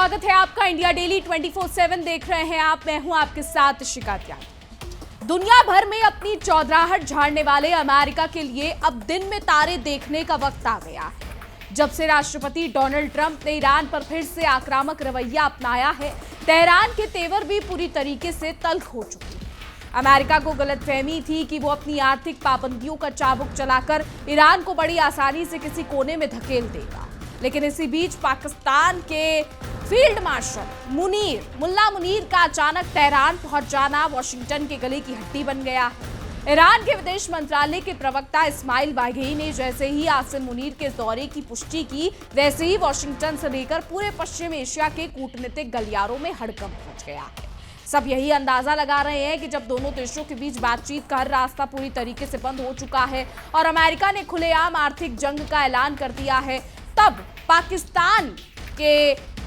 स्वागत है आपका इंडिया डेली 24/7 देख रहे हैं आप। मैं हूं आपके साथ शिखा त्यागी। दुनिया भर में अपनी चौधराहट झाड़ने वाले अमेरिका के लिए अब दिन में तारे देखने का वक्त आ गया है। जब से राष्ट्रपति डोनाल्ड ट्रंप ने ईरान पर फिर से आक्रामक रवैया अपनाया है, तेहरान के तेवर भी पूरी तरीके से तल्ख हो चुके हैं। अमेरिका को गलतफहमी थी कि वो अपनी आर्थिक पाबंदियों का चाबुक चलाकर ईरान को बड़ी आसानी से किसी कोने में धकेल देगा, लेकिन इसी बीच पाकिस्तान के फील्ड मार्शल मुल्ला मुनीर का अचानक तेहरान पहुंच जाना वाशिंगटन के गले की हड्डी बन गया है। ईरान के विदेश मंत्रालय के प्रवक्ता इस्माइल बाघेई ने जैसे ही आसिम मुनीर के दौरे की पुष्टि की, वैसे ही वाशिंगटन से लेकर पूरे पश्चिम एशिया के कूटनीतिक गलियारों में हड़कंप मच गया है। सब यही अंदाजा लगा रहे हैं कि जब दोनों देशों के बीच बातचीत का हर रास्ता पूरी तरीके से बंद हो चुका है और अमेरिका ने खुलेआम आर्थिक जंग का ऐलान कर दिया है, तब पाकिस्तान के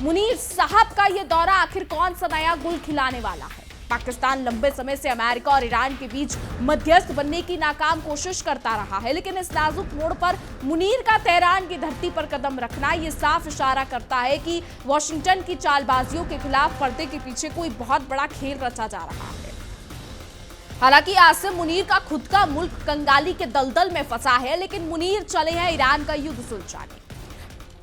मुनीर साहब का यह दौरा आखिर कौन सा नया गुल खिलाने वाला है। पाकिस्तान लंबे समय से अमेरिका और ईरान के बीच मध्यस्थ बनने की नाकाम कोशिश करता रहा है, लेकिन इस नाजुक मोड़ पर मुनीर का तेहरान की धरती पर कदम रखना यह साफ इशारा करता है कि वाशिंगटन की चालबाजियों के खिलाफ पर्दे के पीछे कोई बहुत बड़ा खेल रचा जा रहा है। हालांकि आसिम मुनीर का खुद का मुल्क कंगाली के दलदल में फंसा है, लेकिन मुनीर चले हैं ईरान का युद्ध सुलझाने।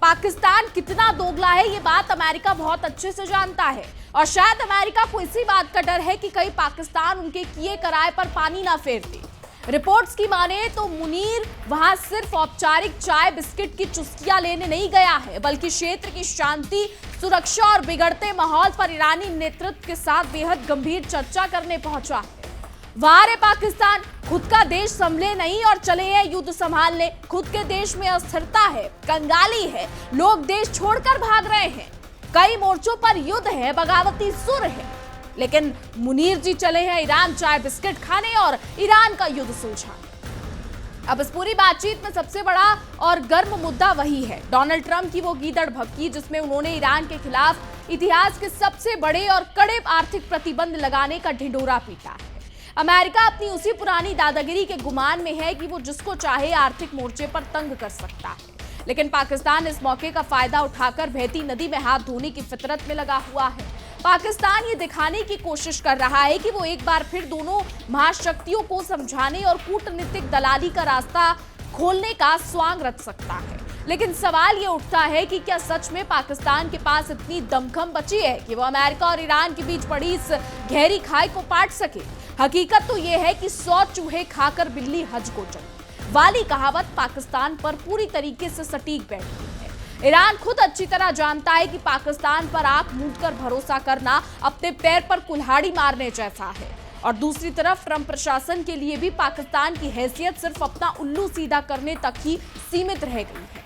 पाकिस्तान कितना दोगला है ये बात अमेरिका बहुत अच्छे से जानता है, और शायद अमेरिका को इसी बात का डर है कि कहीं पाकिस्तान उनके किए कराए पर पानी ना फेर दे। रिपोर्ट्स की माने तो मुनीर वहां सिर्फ औपचारिक चाय बिस्किट की चुस्कियां लेने नहीं गया है, बल्कि क्षेत्र की शांति, सुरक्षा और बिगड़ते माहौल पर ईरानी नेतृत्व के साथ बेहद गंभीर चर्चा करने पहुंचा है। वाह रे पाकिस्तान, खुद का देश संभले नहीं और चले हैं युद्ध संभालने। खुद के देश में अस्थिरता है, कंगाली है, लोग देश छोड़कर भाग रहे हैं, कई मोर्चों पर युद्ध है, बगावती सुर है, लेकिन मुनीर जी चले हैं ईरान चाय बिस्किट खाने और ईरान का युद्ध सुलझाने। अब इस पूरी बातचीत में सबसे बड़ा और गर्म मुद्दा वही है डोनाल्ड ट्रंप की वो गीदड़ भभकी, जिसमें उन्होंने ईरान के खिलाफ इतिहास के सबसे बड़े और कड़े आर्थिक प्रतिबंध लगाने का ढिंढोरा पीटा है। अमेरिका अपनी उसी पुरानी दादागिरी के गुमान में है कि वो जिसको चाहे आर्थिक मोर्चे पर तंग कर सकता है, लेकिन पाकिस्तान इस मौके का फायदा उठाकर बहती नदी में हाथ धोने की फितरत में लगा हुआ है। पाकिस्तान ये दिखाने की कोशिश कर रहा है कि वो एक बार फिर दोनों महाशक्तियों को समझाने और कूटनीतिक दलाली का रास्ता खोलने का स्वांग रच सकता है। लेकिन सवाल ये उठता है कि क्या सच में पाकिस्तान के पास इतनी दमखम बची है कि वो अमेरिका और ईरान के बीच पड़ी इस गहरी खाई को पाट सके। हकीकत तो ये है कि 100 चूहे खाकर बिल्ली हज को चली वाली कहावत पाकिस्तान पर पूरी तरीके से सटीक बैठती है। ईरान खुद अच्छी तरह जानता है कि पाकिस्तान पर आंख मूंदकर भरोसा करना अपने पैर पर कुल्हाड़ी मारने जैसा है, और दूसरी तरफ ट्रंप प्रशासन के लिए भी पाकिस्तान की हैसियत सिर्फ अपना उल्लू सीधा करने तक ही सीमित रह गई है।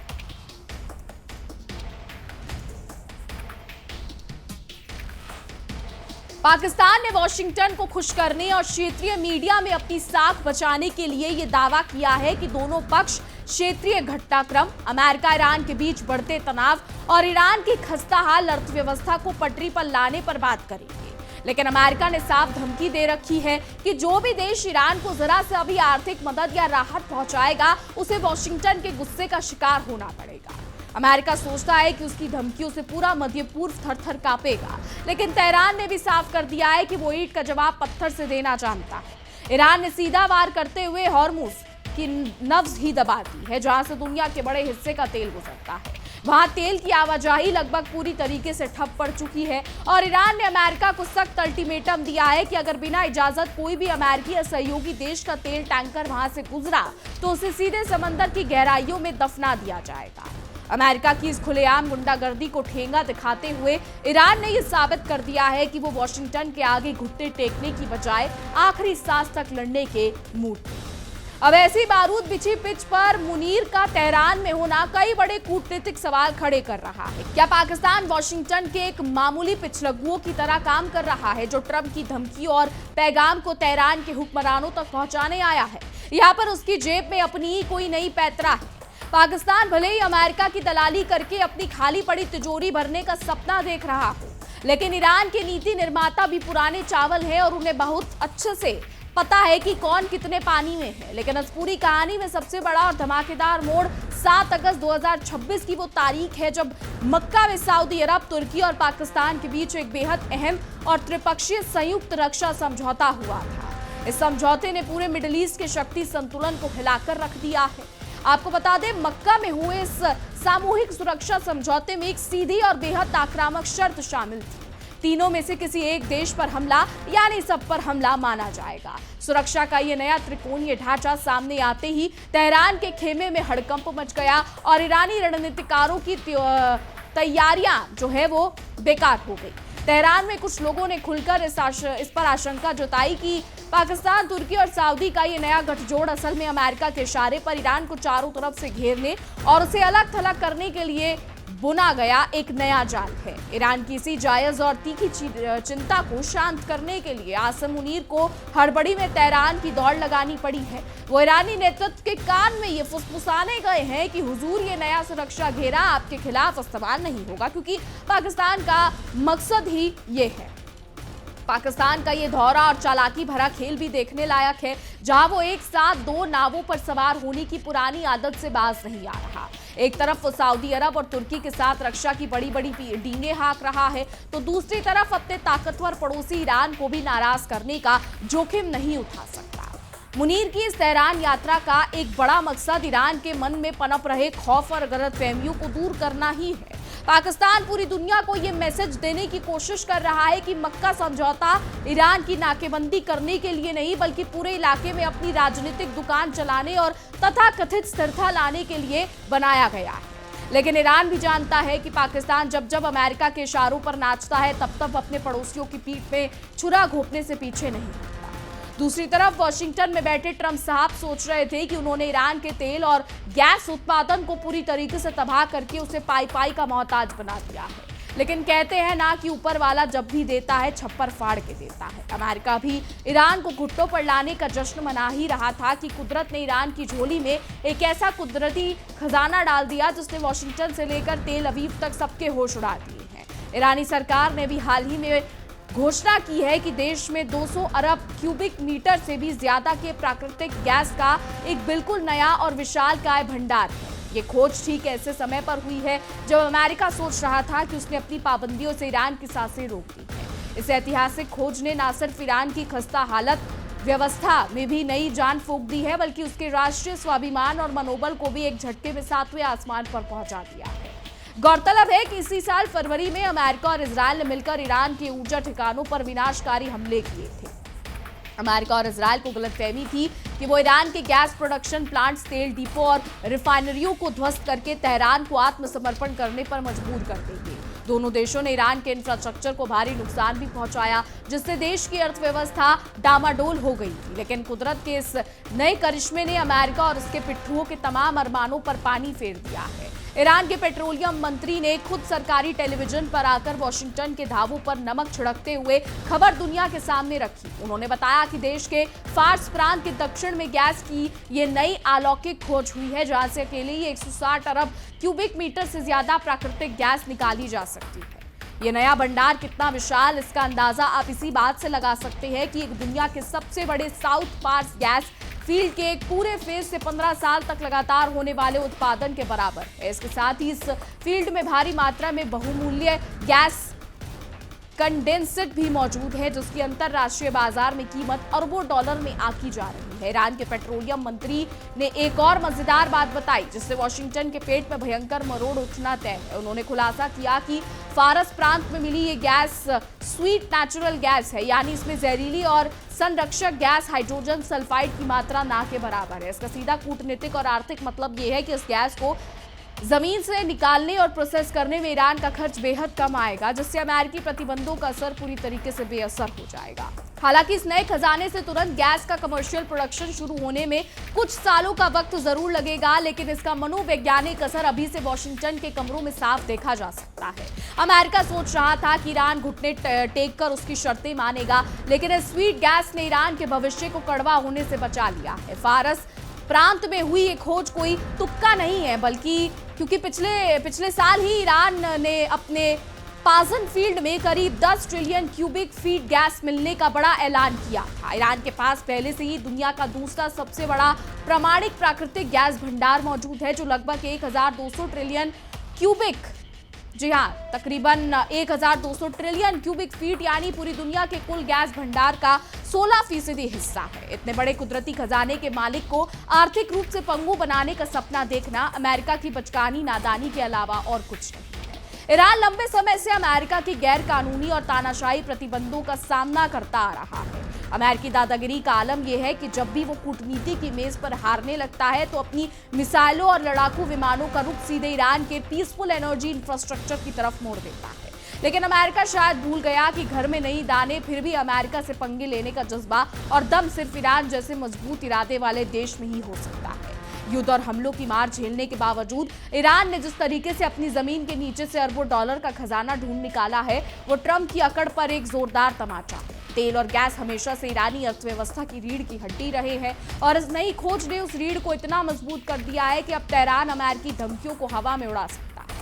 पाकिस्तान ने वॉशिंगटन को खुश करने और क्षेत्रीय मीडिया में अपनी साख बचाने के लिए यह दावा किया है कि दोनों पक्ष क्षेत्रीय घटनाक्रम, अमेरिका ईरान के बीच बढ़ते तनाव और ईरान की खस्ताहाल अर्थव्यवस्था को पटरी पर लाने पर बात करेंगे। लेकिन अमेरिका ने साफ धमकी दे रखी है कि जो भी देश ईरान को जरा से अभी आर्थिक मदद या राहत पहुंचाएगा, उसे वॉशिंगटन के गुस्से का शिकार होना पड़ेगा। अमेरिका सोचता है कि उसकी धमकियों से पूरा मध्य पूर्व थर-थर कांपेगा, लेकिन तेहरान ने भी साफ कर दिया है कि वो ईंट का जवाब पत्थर से देना जानता है। ईरान ने सीधा वार करते हुए हॉर्मुज की नब्ज ही दबा दी है, जहां से दुनिया के बड़े हिस्से का तेल गुजरता है। वहां तेल की आवाजाही लगभग पूरी तरीके से ठप पड़ चुकी है, और ईरान ने अमेरिका को सख्त अल्टीमेटम दिया है कि अगर बिना इजाजत कोई भी अमेरिकी या सहयोगी देश का तेल टैंकर वहां से गुजरा तो उसे सीधे समंदर की गहराइयों में दफना दिया जाएगा। अमेरिका की इस खुलेआम गुंडागर्दी को ठेंगा दिखाते हुए ईरान ने यह साबित कर दिया है कि वो वॉशिंगटन के आगे घुटने टेकने की बजाय आखिरी सांस तक लड़ने के मूड में। अब ऐसी बारूद बिछी पिच पर मुनीर का तेहरान में होना कई बड़े कूटनीतिक सवाल खड़े कर रहा है। क्या पाकिस्तान वॉशिंगटन के एक मामूली पिछलग्गुओं की तरह काम कर रहा है, जो ट्रंप की धमकी और पैगाम को तेहरान के हुक्मरानों तक पहुंचाने आया है? यहाँ पर उसकी जेब में अपनी ही कोई नई पैतरा है। पाकिस्तान भले ही अमेरिका की दलाली करके अपनी खाली पड़ी तिजोरी भरने का सपना देख रहा हो, लेकिन ईरान के नीति निर्माता भी पुराने चावल हैं और उन्हें बहुत अच्छे से पता है कि कौन कितने पानी में है, लेकिन इस पूरी कहानी में सबसे बड़ा और धमाकेदार मोड़ 7 अगस्त 2026 की वो तारीख है जब मक्का में सऊदी अरब, तुर्की और पाकिस्तान के बीच एक बेहद अहम और त्रिपक्षीय संयुक्त रक्षा समझौता हुआ था। इस समझौते ने पूरे मिडिल ईस्ट के शक्ति संतुलन को हिलाकर रख दिया है। आपको बता दें, मक्का में हुए इस सामूहिक सुरक्षा समझौते में एक सीधी और बेहद आक्रामक शर्त शामिल थी। तीनों में से किसी एक देश पर हमला यानी सब पर हमला माना जाएगा। सुरक्षा का ये नया त्रिकोणीय ढांचा सामने आते ही तेहरान के खेमे में हड़कंप मच गया और ईरानी रणनीतिकारों की तैयारियां जो है वो बेकार हो गई। तेहरान में कुछ लोगों ने खुलकर इस पर आशंका जताई कि पाकिस्तान, तुर्की और सऊदी का ये नया गठजोड़ असल में अमेरिका के इशारे पर ईरान को चारों तरफ से घेरने और उसे अलग थलग करने के लिए बुना गया एक नया जाल है। ईरान की इसी जायज और तीखी चिंता को शांत करने के लिए आसिम मुनीर को हड़बड़ी में तेहरान की दौड़ लगानी पड़ी है। वो ईरानी नेतृत्व के कान में ये फुसफुसाने गए हैं कि हुजूर, ये नया सुरक्षा घेरा आपके खिलाफ इस्तेमाल नहीं होगा, क्योंकि पाकिस्तान का मकसद ही ये है। पाकिस्तान का ये दौरा और चालाकी भरा खेल भी देखने लायक है, जहां वो एक साथ दो नावों पर सवार होने की पुरानी आदत से बाज नहीं आ रहा। एक तरफ वो सऊदी अरब और तुर्की के साथ रक्षा की बड़ी बड़ी डींगे हाँक रहा है, तो दूसरी तरफ अपने ताकतवर पड़ोसी ईरान को भी नाराज करने का जोखिम नहीं उठा सकता। मुनीर की इस तेहरान यात्रा का एक बड़ा मकसद ईरान के मन में पनप रहे खौफ और गलतफहमियों को दूर करना ही है। पाकिस्तान पूरी दुनिया को यह मैसेज देने की कोशिश कर रहा है कि मक्का समझौता ईरान की नाकेबंदी करने के लिए नहीं, बल्कि पूरे इलाके में अपनी राजनीतिक दुकान चलाने और तथाकथित स्थिरता लाने के लिए बनाया गया है। लेकिन ईरान भी जानता है कि पाकिस्तान जब जब अमेरिका के इशारों पर नाचता है, तब तब अपने पड़ोसियों की पीठ में छुरा घोंपने से पीछे नहीं हटता। दूसरी तरफ वॉशिंगटन में बैठे ट्रंप साहब सोच रहे थे कि उन्होंने ईरान के तेल और गैस उत्पादन को पूरी तरीके से तबाह करके उसे पाई पाई का मोहताज बना दिया है। लेकिन कहते हैं ना कि ऊपर वाला जब भी देता है, छप्पर फाड़ के देता है। अमेरिका भी ईरान को घुट्टों पर लाने का जश्न मना ही रहा था कि कुदरत ने ईरान की झोली में एक ऐसा कुदरती खजाना डाल दिया जिसने वॉशिंगटन से लेकर तेल अवीव तक सबके होश उड़ा दिए हैं। ईरानी सरकार ने भी हाल ही में घोषणा की है कि देश में 200 अरब क्यूबिक मीटर से भी ज्यादा के प्राकृतिक गैस का एक बिल्कुल नया और विशालकाय भंडार है। ये खोज ठीक ऐसे समय पर हुई है जब अमेरिका सोच रहा था कि उसने अपनी पाबंदियों से ईरान की सांसें रोक दी है। इस ऐतिहासिक खोज ने न सिर्फ ईरान की खस्ता हालत व्यवस्था में भी नई जान फूंक दी है, बल्कि उसके राष्ट्रीय स्वाभिमान और मनोबल को भी एक झटके में 7वें आसमान पर पहुंचा दिया है। गौरतलब है कि इसी साल फरवरी में अमेरिका और इजरायल ने मिलकर ईरान के ऊर्जा ठिकानों पर विनाशकारी हमले किए थे। अमेरिका और इजरायल को गलतफहमी थी कि वो ईरान के गैस प्रोडक्शन प्लांट्स, तेल डिपो और रिफाइनरियों को ध्वस्त करके तेहरान को आत्मसमर्पण करने पर मजबूर कर देंगे। दोनों देशों ने ईरान के इंफ्रास्ट्रक्चर को भारी नुकसान भी पहुंचाया, जिससे देश की अर्थव्यवस्था डामाडोल हो गई थी। लेकिन कुदरत के इस नए करिश्मे ने अमेरिका और उसके पिट्ठुओं के तमाम अरमानों पर पानी फेर दिया है। ईरान के पेट्रोलियम मंत्री ने खुद सरकारी टेलीविजन पर आकर वॉशिंगटन के धावों पर नमक छिड़कते हुए खबर दुनिया के सामने रखी। उन्होंने बताया कि देश के फार्स प्रांत के दक्षिण में गैस की ये नई अलौकिक खोज हुई है, जहां से अकेले ही 160 अरब क्यूबिक मीटर से ज्यादा प्राकृतिक गैस निकाली जा सकती है। ये नया भंडार कितना विशाल, इसका अंदाजा आप इसी बात से लगा सकते हैं कि एक दुनिया के सबसे बड़े साउथ पार्स गैस फील्ड के एक पूरे फेज से 15 साल तक लगातार होने वाले उत्पादन के बराबर है। इसके साथ ही इस फील्ड में भारी मात्रा में बहुमूल्य गैस कंडेंसेट भी मौजूद है, जिसकी अंतरराष्ट्रीय बाजार में कीमत अरबों डॉलर में आंकी जा रही है। ईरान के पेट्रोलियम मंत्री ने एक और मजेदार बात बताई, जिससे वॉशिंगटन के पेट में भयंकर मरोड़ उठना तय है। उन्होंने खुलासा किया कि फारस प्रांत में मिली ये गैस स्वीट नेचुरल गैस है, यानी इसमें जहरीली और संरक्षक गैस हाइड्रोजन सल्फाइड की मात्रा ना के बराबर है। इसका सीधा कूटनीतिक और आर्थिक मतलब ये है कि इस गैस को जमीन से निकालने और प्रोसेस करने में ईरान का खर्च बेहद कम आएगा, जिससे अमेरिकी प्रतिबंधों का असर पूरी तरीके से बेअसर हो जाएगा। हालांकि इस नए खजाने से तुरंत गैस का कमर्शियल प्रोडक्शन शुरू होने में कुछ सालों का वक्त जरूर लगेगा, लेकिन इसका मनोवैज्ञानिक असर अभी से वॉशिंगटन के कमरों में साफ देखा जा सकता है। अमेरिका सोच रहा था कि ईरान घुटने टेक कर उसकी शर्तें मानेगा, लेकिन इस स्वीट गैस ने ईरान के भविष्य को कड़वा होने से बचा लिया है। फारस प्रांत में हुई ये खोज कोई तुक्का नहीं है, बल्कि क्योंकि पिछले साल ही ईरान ने अपने पाजन फील्ड में करीब 10 ट्रिलियन क्यूबिक फीट गैस मिलने का बड़ा ऐलान किया था। ईरान के पास पहले से ही दुनिया का दूसरा सबसे बड़ा प्रामाणिक प्राकृतिक गैस भंडार मौजूद है, जो लगभग 1200 ट्रिलियन क्यूबिक, जी हां, तकरीबन 1200 ट्रिलियन क्यूबिक फीट यानी पूरी दुनिया के कुल गैस भंडार का 16% हिस्सा है। इतने बड़े कुदरती खजाने के मालिक को आर्थिक रूप से पंगु बनाने का सपना देखना अमेरिका की बचकानी नादानी के अलावा और कुछ नहीं। ईरान लंबे समय से अमेरिका की गैर कानूनी और तानाशाही प्रतिबंधों का सामना करता आ रहा है। अमेरिकी दादागिरी का आलम यह है कि जब भी वो कूटनीति की मेज पर हारने लगता है तो अपनी मिसाइलों और लड़ाकू विमानों का रुख सीधे ईरान के पीसफुल एनर्जी इंफ्रास्ट्रक्चर की तरफ मोड़ देता है। लेकिन अमेरिका शायद भूल गया कि घर में नहीं दाने, फिर भी अमेरिका से पंगे लेने का जज्बा और दम सिर्फ ईरान जैसे मजबूत इरादे वाले देश में ही हो सकता है। युद्ध और हमलों की मार झेलने के बावजूद ईरान ने जिस तरीके से अपनी जमीन के नीचे से अरबों डॉलर का खजाना ढूंढ निकाला है, वो ट्रंप की अकड़ पर एक जोरदार तमाचा है। तेल और गैस हमेशा से ईरानी अर्थव्यवस्था की रीढ़ की हड्डी रहे हैं और इस नई खोज ने उस रीढ़ को इतना मजबूत कर दिया है कि अब तेहरान अमेरिकी धमकियों को हवा में उड़ा सकता है।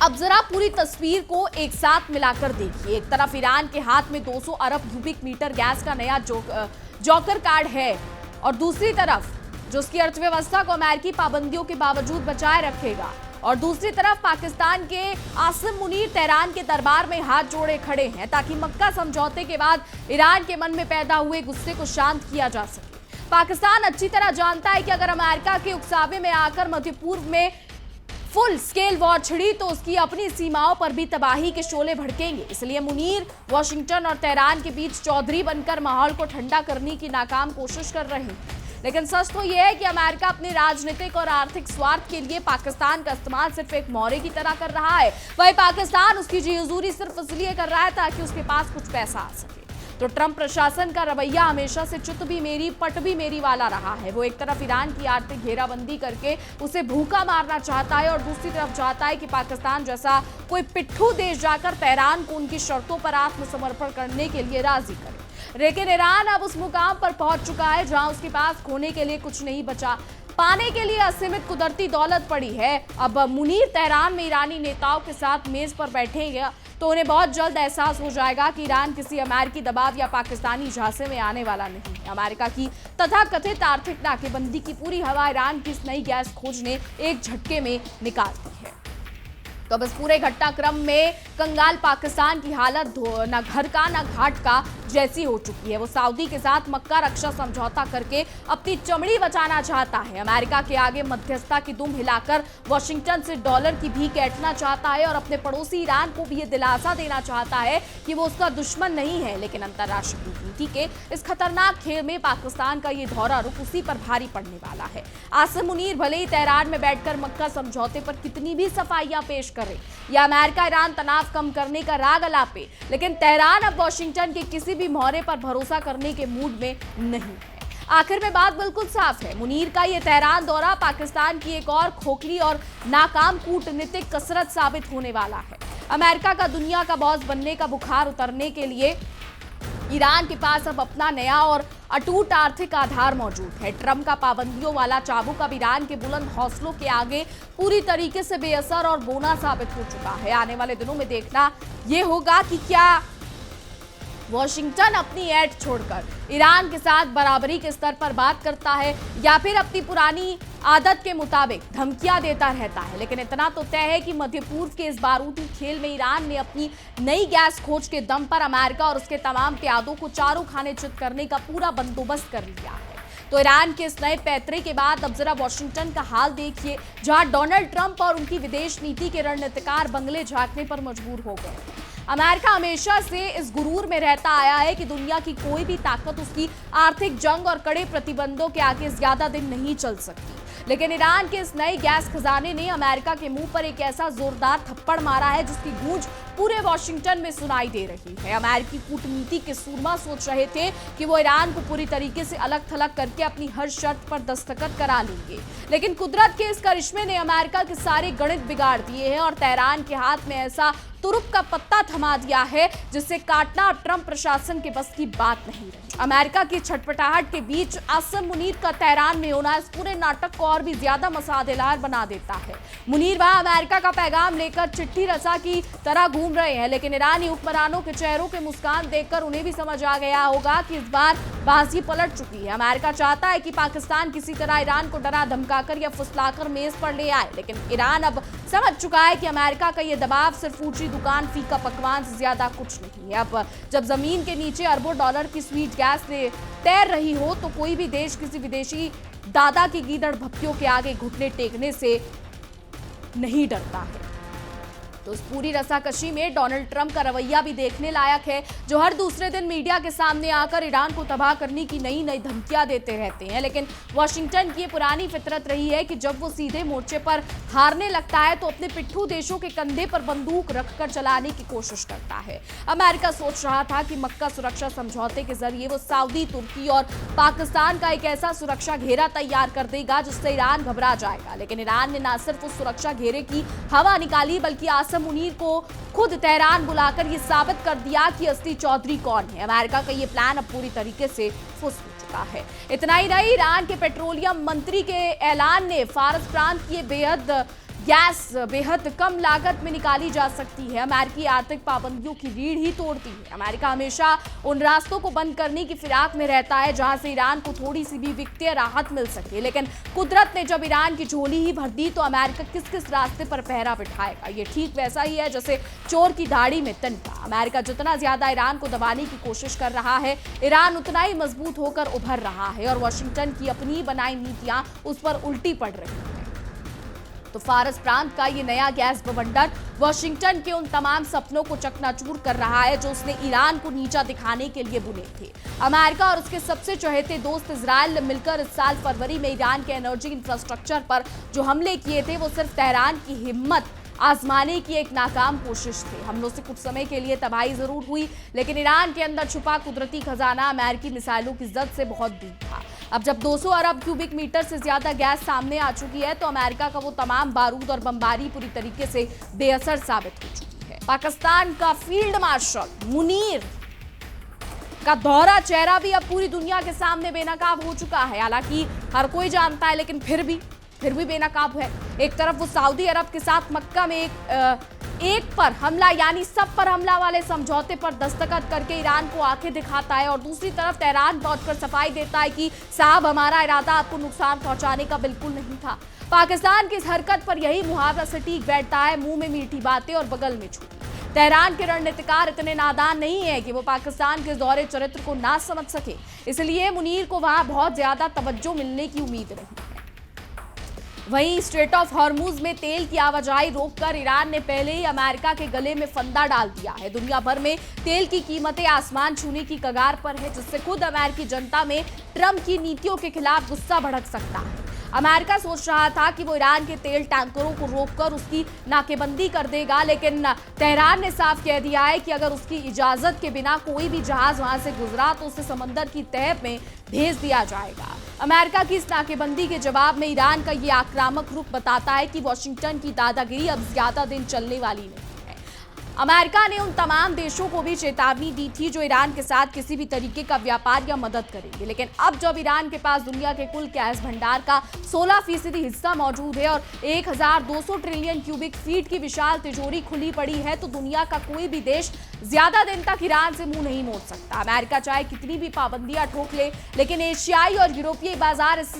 अब जरा पूरी तस्वीर को एक साथ मिलाकर देखिए। एक तरफ ईरान के हाथ में 200 अरब क्यूबिक मीटर गैस का नया जॉकर कार्ड है और दूसरी तरफ जो उसकी अर्थव्यवस्था को अमेरिकी पाबंदियों के बावजूद बचाए रखेगा, और दूसरी तरफ पाकिस्तान के आसिम मुनीर तेहरान के दरबार में हाथ जोड़े खड़े हैं ताकि मक्का समझौते के बाद ईरान के मन में पैदा हुए गुस्से को शांत किया जा सके। पाकिस्तान अच्छी तरह जानता है कि अगर अमेरिका के उकसावे में आकर मध्य पूर्व में फुल स्केल वॉर छिड़ी तो उसकी अपनी सीमाओं पर भी तबाही के शोले भड़केंगे। इसलिए मुनीर वाशिंगटन और तेहरान के बीच चौधरी बनकर माहौल को ठंडा करने की नाकाम कोशिश कर रहे हैं। लेकिन सच तो यह है कि अमेरिका अपने राजनीतिक और आर्थिक स्वार्थ के लिए पाकिस्तान का इस्तेमाल सिर्फ एक मोहरे की तरह कर रहा है। वही पाकिस्तान उसकी जी हुजूरी सिर्फ इसलिए कर रहा है ताकि उसके पास कुछ पैसा आ सके। तो ट्रंप प्रशासन का रवैया हमेशा से चित भी मेरी पट भी मेरी वाला रहा है। वो एक तरफ ईरान की आर्थिक घेराबंदी करके उसे भूखा मारना चाहता है और दूसरी तरफ चाहता है कि पाकिस्तान जैसा कोई पिट्ठू देश जाकर तेहरान को उनकी शर्तों पर आत्मसमर्पण करने के लिए राजी करे। लेकिन ईरान अब उस मुकाम पर पहुंच चुका है जहां उसके पास खोने के लिए कुछ नहीं बचा, पाने के लिए असीमित कुदरती दौलत पड़ी है। अब मुनीर तेहरान में ईरानी नेताओं के साथ मेज पर बैठेंगे तो उन्हें बहुत जल्द एहसास हो जाएगा कि ईरान किसी अमेरिकी दबाव या पाकिस्तानी झांसे में आने वाला नहीं है। अमेरिका की तथाकथित आर्थिक नाकेबंदी की पूरी हवा ईरान की इस नई गैस खोज ने एक झटके में निकाल दी है। तो अब इस पूरे घटनाक्रम में कंगाल पाकिस्तान की हालत न घर का न घाट का जैसी हो चुकी है। वो सऊदी के साथ मक्का रक्षा समझौता करके अपनी चमड़ी बचाना चाहता है। अमेरिका के आगे मध्यस्थता की दुम हिलाकर वाशिंगटन से डॉलर की भीख ऐंठना चाहता है और अपने पड़ोसी ईरान को भी ये दिलासा देना चाहता है कि वो उसका दुश्मन नहीं है। लेकिन अंतर्राष्ट्रीय कूटनीति के इस खतरनाक खेल में पाकिस्तान का ये धौरा रुख उसी पर भारी पड़ने वाला है। आसिम मुनीर भले ही तेहरान में बैठकर मक्का समझौते पर कितनी भी सफाइयां पेश करे या अमेरिका ईरान तनाव कम करने का राग अलापे, लेकिन तेहरान अब वाशिंगटन के किसी भी मोहरे पर भरोसा करने के मूड में नहीं है। आखिर में बात बिल्कुल साफ है, मुनीर का ये तेहरान दौरा पाकिस्तान की एक और खोखली और नाकाम कूटनीतिक कसरत साबित होने वाला है। अमेरिका का दुनिया का बॉस बनने का बुखार उतरने के लिए ईरान के पास अब अपना नया और अटूट आर्थिक आधार मौजूद है। ट्रंप का पाबंदियों वाला चाबुक अब ईरान के बुलंद हौसलों के आगे पूरी तरीके से बेअसर और बोना साबित हो चुका है। आने वाले दिनों में देखना यह होगा कि क्या वॉशिंगटन अपनी ऐठ छोड़कर ईरान के साथ बराबरी के स्तर पर बात करता है या फिर अपनी पुरानी आदत के मुताबिक धमकियां देता रहता है। लेकिन इतना तो तय है कि मध्य पूर्व के इस बारूदी खेल में ईरान ने अपनी नई गैस खोज के दम पर अमेरिका और उसके तमाम प्यादों को चारों खाने चित करने का पूरा बंदोबस्त कर लिया है। तो ईरान के इस नए पैतरे के बाद अब जरा वॉशिंगटन का हाल देखिए, जहां डोनाल्ड ट्रंप और उनकी विदेश नीति के रणनीतिकार बंगले झांकने पर मजबूर हो गए। अमेरिका हमेशा से इस गुरूर में रहता आया है कि दुनिया की कोई भी ताकत उसकी आर्थिक जंग और कड़े प्रतिबंधों के आगे ज्यादा दिन नहीं चल सकती। लेकिन ईरान के इस नए गैस खजाने ने अमेरिका के मुंह पर एक ऐसा जोरदार थप्पड़ मारा है जिसकी गूंज पूरे वॉशिंगटन में सुनाई दे रही है। अमेरिकी कूटनीति के सूरमा सोच रहे थे कि वो ईरान को पूरी तरीके से अलग थलग करके अपनी हर शर्त पर दस्तखत करा लेंगे, लेकिन कुदरत के इस करिश्मे ने अमेरिका के सारे गणित बिगाड़ दिए हैं और तेहरान के हाथ में ऐसा तुरुप का पत्ता थमा दिया है जिससे काटना ट्रंप प्रशासन के बस की बात नहीं रही। अमेरिका की छटपटाहट के बीच आसिम मुनीर का तेहरान में होना इस पूरे नाटक को और भी ज्यादा मसालेदार बना देता है। मुनीर वहां अमेरिका का पैगाम लेकर चिट्ठी रसा की तरह घूम रहे हैं, लेकिन ईरानी हुक्मरानों के चेहरों के मुस्कान देखकर उन्हें भी समझ आ गया होगा कि इस बार बाजी पलट चुकी है। अमेरिका चाहता है कि पाकिस्तान किसी तरह ईरान को डरा धमकाकर या फुसलाकर मेज पर ले आए, लेकिन ईरान अब समझ चुका है कि अमेरिका का ये दबाव सिर्फ ऊंची दुकान फीका पकवान से ज्यादा कुछ नहीं है। अब जब जमीन के नीचे अरबों डॉलर की स्वीट गैस से तैर रही हो तो कोई भी देश किसी विदेशी दादा की गीदड़ भक्तियों के आगे घुटने टेकने से नहीं डरता है। तो इस पूरी रसाकशी में डोनाल्ड ट्रंप का रवैया भी देखने लायक है, जो हर दूसरे दिन मीडिया के सामने आकर ईरान को तबाह करने की नई नई धमकियां देते रहते हैं। लेकिन वाशिंगटन की पुरानी फितरत रही है कि जब वो सीधे मोर्चे पर हारने लगता है तो अपने पिट्ठू देशों के कंधे पर बंदूक रखकर चलाने की कोशिश करता है। अमेरिका सोच रहा था कि मक्का सुरक्षा समझौते के जरिए वो सऊदी, तुर्की और पाकिस्तान का एक ऐसा सुरक्षा घेरा तैयार कर देगा जिससे ईरान घबरा जाएगा, लेकिन ईरान ने न सिर्फ उस सुरक्षा घेरे की हवा निकाली बल्कि आसिम मुनीर को खुद तेहरान बुलाकर यह साबित कर दिया कि असली चौधरी कौन है। अमेरिका का यह प्लान अब पूरी तरीके से फुस हो चुका है। इतना ही नहीं, ईरान के पेट्रोलियम मंत्री के ऐलान ने फारस प्रांत की गैस बेहद कम लागत में निकाली जा सकती है। अमेरिकी आर्थिक पाबंदियों की रीढ़ ही तोड़ती है। अमेरिका हमेशा उन रास्तों को बंद करने की फिराक में रहता है जहां से ईरान को थोड़ी सी भी वित्तीय राहत मिल सके, लेकिन कुदरत ने जब ईरान की झोली ही भर दी तो अमेरिका किस किस रास्ते पर पहरा बिठाएगा। ये ठीक वैसा ही है जैसे चोर की दाढ़ी में तिनका। अमेरिका जितना ज्यादा ईरान को दबाने की कोशिश कर रहा है, ईरान उतना ही मजबूत होकर उभर रहा है और वाशिंगटन की अपनी बनाई नीतियां उस पर उल्टी पड़ रही हैं। तो फारस प्रांत का ये नया गैस बवंडर वाशिंगटन के उन तमाम सपनों को चकनाचूर कर रहा है जो उसने ईरान को नीचा दिखाने के लिए बुने थे। अमेरिका और उसके सबसे चहेते दोस्त इजराइल ने मिलकर इस साल फरवरी में ईरान के एनर्जी इंफ्रास्ट्रक्चर पर जो हमले किए थे वो सिर्फ तेहरान की हिम्मत आजमाने की एक नाकाम कोशिश थी। हमलों से कुछ समय के लिए तबाही जरूर हुई, लेकिन ईरान के अंदर छुपा कुदरती खजाना अमेरिकी मिसाइलों की जद से बहुत दूर था। अब जब 200 अरब क्यूबिक मीटर से ज्यादा गैस सामने आ चुकी है तो अमेरिका का वो तमाम बारूद और बमबारी पूरी तरीके से बेअसर साबित हो चुकी है। पाकिस्तान का फील्ड मार्शल मुनीर का दोहरा चेहरा भी अब पूरी दुनिया के सामने बेनकाब हो चुका है। हालांकि हर कोई जानता है, लेकिन फिर भी बेनकाब है। एक तरफ वो सऊदी अरब के साथ मक्का में एक पर हमला यानी सब पर हमला वाले समझौते पर दस्तखत करके ईरान को आंखें दिखाता है और दूसरी तरफ तेहरान पहुंचकर सफाई देता है कि साहब हमारा इरादा आपको नुकसान पहुंचाने का बिल्कुल नहीं था। पाकिस्तान की इस हरकत पर यही मुहावरा सटीक बैठता है, मुंह में मीठी बातें और बगल में छुरी। तेहरान के रणनीतिकार इतने नादान नहीं है कि वो पाकिस्तान के दौरे चरित्र को ना समझ सके, इसलिए मुनीर को वहां बहुत ज्यादा तवज्जो मिलने की उम्मीद नहीं है। वहीं स्ट्रेट ऑफ हॉर्मुज में तेल की आवाजाही रोककर ईरान ने पहले ही अमेरिका के गले में फंदा डाल दिया है। दुनिया भर में तेल की कीमतें आसमान छूने की कगार पर है, जिससे खुद अमेरिकी जनता में ट्रंप की नीतियों के खिलाफ गुस्सा भड़क सकता है। अमेरिका सोच रहा था कि वो ईरान के तेल टैंकरों को रोककर उसकी नाकेबंदी कर देगा, लेकिन तेहरान ने साफ कह दिया है कि अगर उसकी इजाजत के बिना कोई भी जहाज वहां से गुजरा तो उसे समंदर की तह में भेज दिया जाएगा। अमेरिका की इस नाकेबंदी के जवाब में ईरान का ये आक्रामक रुख बताता है कि वॉशिंगटन की दादागिरी अब ज्यादा दिन चलने वाली नहीं है। अमेरिका ने उन तमाम देशों को भी चेतावनी दी थी जो ईरान के साथ किसी भी तरीके का व्यापार या मदद करेंगे, लेकिन अब जब ईरान के पास दुनिया के कुल गैस भंडार का 16% हिस्सा मौजूद है और 1200 ट्रिलियन क्यूबिक फीट की विशाल तिजोरी खुली पड़ी है तो दुनिया का कोई भी देश ज्यादा दिन तक ईरान से मुंह नहीं मोड़ सकता। अमेरिका चाहे कितनी भी पाबंदियां ठोक ले, लेकिन एशियाई और यूरोपीय बाजार इस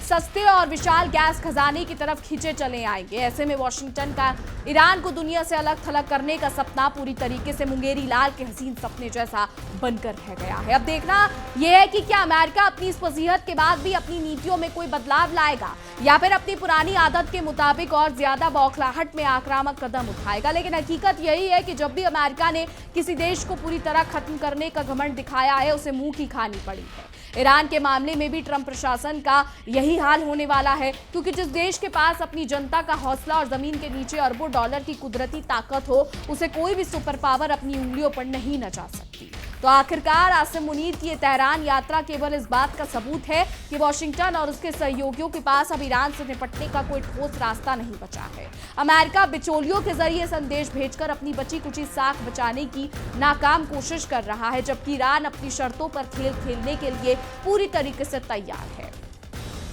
सस्ते और विशाल गैस खजाने की तरफ खींचे चले आएंगे। ऐसे में वॉशिंगटन का ईरान को दुनिया से अलग थलग करने का सपना पूरी तरीके से मुंगेरी लाल के हसीन सपने जैसा बनकर रह गया है। अब देखना यह है कि क्या अमेरिका अपनी इस वसीयत के बाद भी अपनी नीतियों में कोई बदलाव लाएगा या फिर अपनी पुरानी आदत के मुताबिक और ज्यादा बौखलाहट में आक्रामक कदम उठाएगा। लेकिन हकीकत यही है कि जब भी अमेरिका ने किसी देश को पूरी तरह खत्म करने का घमंड दिखाया है, उसे मुंह की खानी पड़ी है। ईरान के मामले में भी ट्रंप प्रशासन का यही हाल होने वाला है, क्योंकि जिस देश के पास अपनी जनता का हौसला और जमीन के नीचे अरबों डॉलर की कुदरती ताकत हो, उसे कोई भी सुपर पावर अपनी उंगलियों पर नहीं नचा सकती। तो आखिरकार आसिम मुनीर की ये तेहरान यात्रा केवल इस बात का सबूत है कि वॉशिंगटन और उसके सहयोगियों के पास अब ईरान से निपटने का कोई ठोस रास्ता नहीं बचा है। अमेरिका बिचौलियों के जरिए संदेश भेजकर अपनी बची कुची साख बचाने की नाकाम कोशिश कर रहा है, जबकि ईरान अपनी शर्तों पर खेल खेलने के लिए पूरी तरीके से तैयार है।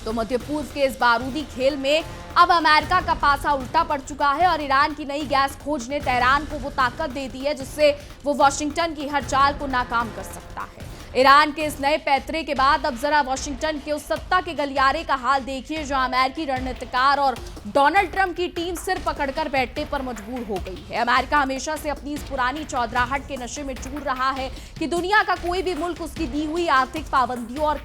तो मध्य पूर्व के इस बारूदी खेल में अब अमेरिका का पासा उल्टा पड़ चुका है और ईरान की नई गैस खोज ने तेहरान को वो ताकत दे दी है जिससे वो वॉशिंगटन की हर चाल को नाकाम कर सकता है। ईरान के इस नए पैतरे के बाद अब जरा वॉशिंगटन के उस सत्ता के गलियारे का हाल देखिए, जहां अमेरिकी रणनीतिकार और डोनाल्ड ट्रंप की टीम सिर पकड़कर बैठने पर मजबूर हो गई है। अमेरिका हमेशा से अपनी इस पुरानी चौधराहट के नशे में चूर रहा है कि दुनिया का कोई भी मुल्क उसकी दी हुई आर्थिक पाबंदियों और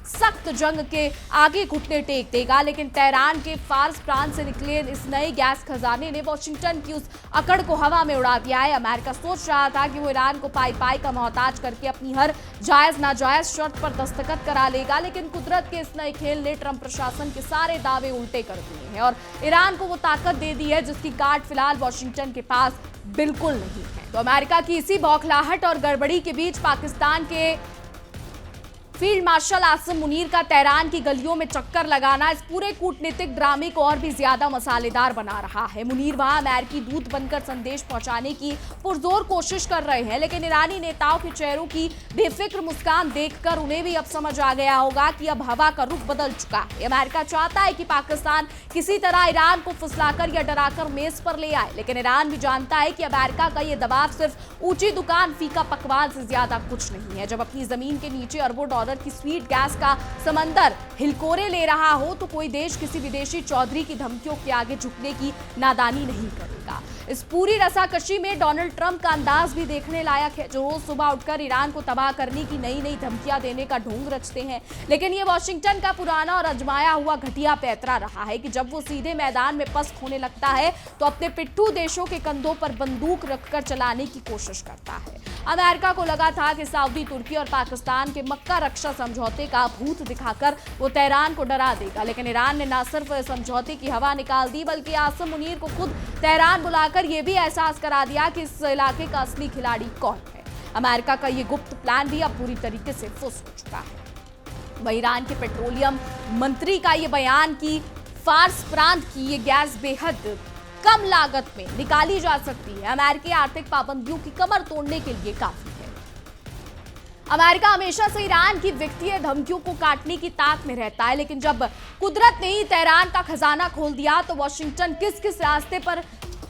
सख्त जंग के आगे घुटने टेक देगा, लेकिन तेहरान के फार्स प्रांत से निकले इस नए गैस खजाने ने वॉशिंगटन की उस अकड़ को हवा में उड़ा दिया है। अमेरिका सोच रहा था कि वो ईरान को पाई पाई का मोहताज करके अपनी हर जायज नाजायज शर्त पर दस्तखत करा लेगा, लेकिन कुदरत के इस नए खेल ने ट्रंप प्रशासन के सारे दावे उल्टे कर दिए हैं और ईरान को वो ताकत दे दी है जिसकी कार्ड फिलहाल वॉशिंगटन के पास बिल्कुल नहीं है। तो अमेरिका की इसी बौखलाहट और गड़बड़ी के बीच पाकिस्तान के फील्ड मार्शल आसिम मुनीर का तेहरान की गलियों में चक्कर लगाना इस पूरे कूटनीतिक ड्रामे को और भी ज्यादा मसालेदार बना रहा है। मुनीर वहां अमेरिकी दूत बनकर संदेश पहुंचाने की पुरजोर कोशिश कर रहे हैं, लेकिन ईरानी नेताओं के चेहरों की बेफिक्र मुस्कान देखकर उन्हें भी अब समझ आ गया होगा कि अब हवा का रुख बदल चुका है। अमेरिका चाहता है कि पाकिस्तान किसी तरह ईरान को फुसलाकर या डराकर मेज पर ले आए, लेकिन ईरान भी जानता है कि अमेरिका का यह दबाव सिर्फ ऊंची दुकान फीका पकवान से ज्यादा कुछ नहीं है। जब अपनी जमीन के नीचे अरबों डॉलर की स्वीट गैस का समंदर हिलकोरे ले रहा हो तो कोई देश किसी विदेशी चौधरी की धमकियों के आगे झुकने की नादानी नहीं करेगा। इस पूरी रसाकशी में डोनाल्ड ट्रंप का अंदाज भी देखने लायक है, जो रोज सुबह उठकर ईरान को तबाह करने की नई नई धमकियां देने का ढोंग रचते हैं। लेकिन ये वॉशिंगटन का पुराना और अजमाया हुआ घटिया पैतरा रहा है कि जब वो सीधे मैदान में पस्त होने लगता है तो अपने पिट्ठू देशों के कंधों पर बंदूक रखकर चलाने की कोशिश करता है। अमेरिका को लगा था कि सऊदी, तुर्की और पाकिस्तान के मक्का रक्षा समझौते का भूत दिखाकर वो तेहरान को डरा देगा, लेकिन ईरान ने न सिर्फ समझौते की हवा निकाल दी बल्कि आसिम मुनीर को खुद तेहरान बुलाकर यह भी एहसास करा दिया कि इस इलाके का असली खिलाड़ी कौन है। अमेरिका का ये गुप्त प्लान भी अब पूरी तरीके से फुस हो चुका है। वहीं ईरान के पेट्रोलियम मंत्री का ये बयान कि फार्स प्रांत की ये गैस बेहद कम लागत में निकाली जा सकती है, अमेरिकी आर्थिक पाबंदियों की कमर तोड़ने के लिए काफी है। अमेरिका हमेशा से ईरान की वित्तीय धमकियों को काटने की ताक में रहता है, लेकिन जब कुदरत ने ही तेहरान का खजाना खोल दिया तो वॉशिंगटन किस किस रास्ते पर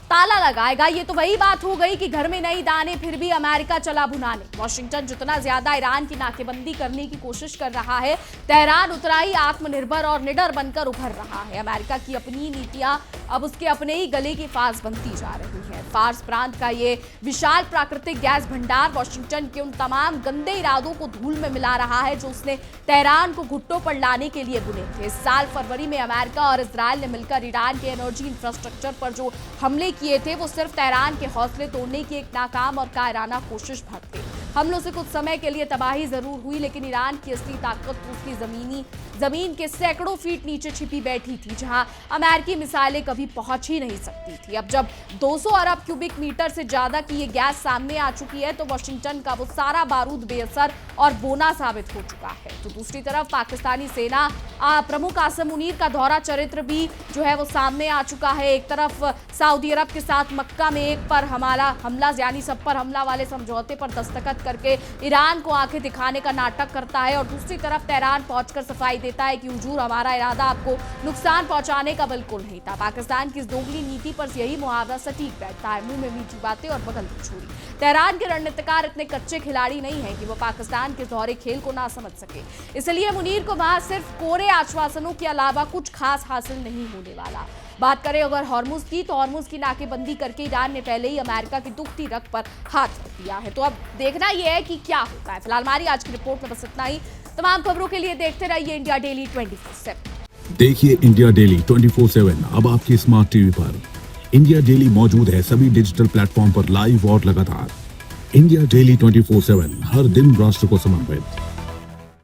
ताला लगाएगा। ये तो वही बात हो गई कि घर में नहीं दाने फिर भी अमेरिका चला भुनाने। वॉशिंगटन जितना ज्यादा ईरान की नाकेबंदी करने की कोशिश कर रहा है, तेहरान उतना ही आत्मनिर्भर और निडर बनकर उभर रहा है। अमेरिका की अपनी नीतियां अब उसके अपने ही गले की फांस बनती जा रही है। फार्स प्रांत का ये विशाल प्राकृतिक गैस भंडार वॉशिंगटन के उन तमाम गंदे इरादों को धूल में मिला रहा है जो उसने तेहरान को घुट्टों पर लाने के लिए बुने थे। इस साल फरवरी में अमेरिका और इजरायल ने मिलकर ईरान के एनर्जी इंफ्रास्ट्रक्चर पर जो हमले किए थे वो सिर्फ तेहरान के हौसले तोड़ने की एक नाकाम और कायराना कोशिश भर थे। हमलों से कुछ समय के लिए तबाही जरूर हुई, लेकिन ईरान की असली ताकत उसकी जमीन के सैकड़ों फीट नीचे छिपी बैठी थी, जहां अमेरिकी मिसाइलें कभी पहुंच ही नहीं सकती थी। अब जब 200 अरब क्यूबिक मीटर से ज्यादा की ये गैस सामने आ चुकी है तो वॉशिंगटन का वो सारा बारूद बेअसर और बोना साबित हो चुका है। तो दूसरी तरफ पाकिस्तानी सेना प्रमुख आसिम मुनीर का दोहरा चरित्र भी जो है वो सामने आ चुका है। एक तरफ सऊदी अरब के साथ मक्का में एक पर हमला यानी सब पर हमला वाले समझौते पर दस्तखत करके ईरान को आंखें दिखाने का नाटक करता है, और दूसरी तरफ तेहरान पहुंचकर सफाई देता है कि हुजूर हमारा इरादा आपको नुकसान पहुंचाने का बिल्कुल नहीं था। पाकिस्तान की इस दोगली नीति पर यही मुहावरा सटीक बैठता है, मुंह में मीठी बातें और बगल की छुरी। तेहरान के रणनीतिकार इतने कच्चे खिलाड़ी नहीं है कि वो पाकिस्तान के दोहरे खेल को ना समझ सके, इसलिए मुनीर को वहां सिर्फ कोरे आश्वासनों के अलावा कुछ खास हासिल नहीं होने वाला। बात करें अगर हॉर्मुज की, तो हॉर्मुज की नाकेबंदी करके ईरान ने पहले ही अमेरिका की दुखती रग पर हाथ रख दिया है। तो अब देखना यह है कि क्या होता है। फिलहाल हमारी आज की रिपोर्ट में बस इतना ही। तमाम खबरों के लिए देखते रहिए इंडिया डेली 24/7। देखिए इंडिया डेली 24/7 अब आपकी स्मार्ट टीवी पर। इंडिया डेली मौजूद है सभी डिजिटल प्लेटफॉर्म पर लाइव और लगातार। इंडिया डेली 24/7, हर दिन राष्ट्र को समर्पित।